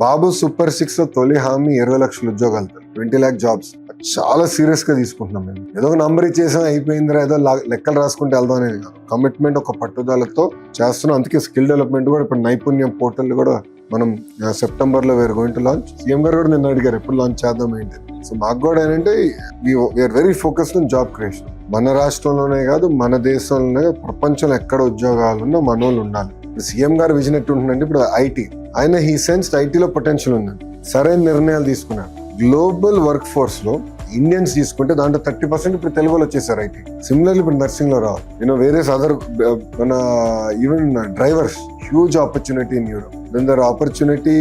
బాబు super 6 లో తొలి హామీ 20 లక్షల ఉద్యోగాలతో 20 lakh జాబ్స్. చాలా సీరియస్ గా తీసుకుంటున్నాం మేము. ఏదో ఒక నంబర్ ఇచ్చేసాం అయిపోయిందిరా, ఏదో లెక్కలు రాసుకుంటే వెళ్దాం అనేది కాదు. కమిట్మెంట్, ఒక పట్టుదలతో చేస్తున్నాం. అందుకే స్కిల్ డెవలప్మెంట్ కూడా ఇప్పుడు నైపుణ్యం పోర్టల్ కూడా మనం సెప్టెంబర్ లో were going to launch. CM గారు కూడా నిన్న అడిగారు ఎప్పుడు లాంచ్ చేద్దాం ఏంటి. సో మాకు కూడా ఏంటంటే we are very focused on job creation. మన రాష్ట్రంలోనే కాదు, మన దేశంలోనే కాదు, ప్రపంచంలో ఎక్కడ ఉద్యోగాలున్నా మనోళ్ళు ఉండాలి. సీఎం గారు విజన్ ఎట్టుంటుందంటే ఇప్పుడు ఐటీ, ఆయన హీ సెన్స్ ఐటీలో పొటెన్షియల్ ఉందని సరైన నిర్ణయాలు తీసుకున్నారు. గ్లోబల్ వర్క్ ఫోర్స్ లో ఇండియన్స్ తీసుకుంటే దాంట్లో 30% ఇప్పుడు తెలుగులో వచ్చేసారు ఐటీ. సిమిలర్లీ ఇప్పుడు నర్సింగ్ లో రావాలి. వేరియస్ అదర్ మన even drivers, huge opportunity in Europe. Then there are opportunity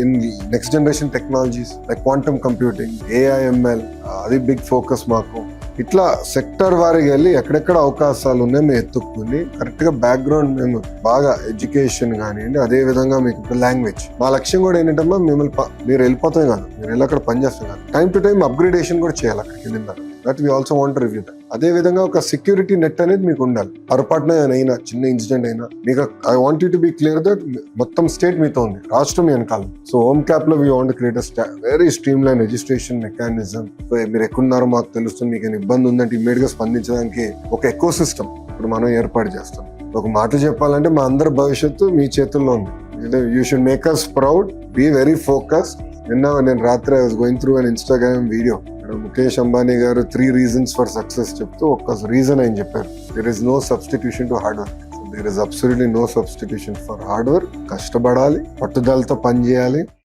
in next generation technologies like quantum computing, AI, ML. అది బిగ్ ఫోకస్ మాకు. ఇట్లా సెక్టర్ వారికి వెళ్ళి ఎక్కడెక్కడ అవకాశాలు ఉన్నాయి మేము ఎత్తుక్కుని కరెక్ట్ గా బ్యాక్గ్రౌండ్ మేము బాగా ఎడ్యుకేషన్ కానివ్వండి, అదే విధంగా మీకు ఇప్పుడు లాంగ్వేజ్. మా లక్ష్యం కూడా ఏంటంటే మిమ్మల్ని మీరు వెళ్ళిపోతాం కాదు, మీరు వెళ్ళి అక్కడ పనిచేస్తాం కాదు, టైం టు టైం అప్గ్రేడేషన్ కూడా చేయాలి అక్కడ కింద. That we also want review that. అదే విధంగా ఒక సెక్యూరిటీ నెట్ అనేది మీకు ఉండాలి. పొరపాటున అయినా చిన్న ఇన్సిడెంట్ అయినా మీకు I want you to be clear that మొత్తం స్టేట్ మీతో ఉంది, రాష్ట్రం మీ వెనకాల. సో హోమ్ క్యాప్ లో we want create very stream line registration mechanism. మీరు ఎక్కడున్నారో మాకు తెలుస్తుంది, మీకు ఇబ్బంది ఉందంటే ఇమ్మీడియట్ గా స్పందించడానికి ఒక ఎకో సిస్టమ్ ఇప్పుడు మనం ఏర్పాటు చేస్తాం. ఒక మాట చెప్పాలంటే మా అందరి భవిష్యత్తు మీ చేతుల్లో ఉంది. You should make us proud, be very focused. నేను రాత్రి I was going through an Instagram video. Mukesh Ambani గారు 3 reasons ఫర్ సక్సెస్ చెప్తూ ఒక రీజన్ ఆయన చెప్పారు. There is no substitution to hard work. There is absolutely no substitution for hard work. కష్టపడాలి, పట్టుదలతో పనిచేయాలి.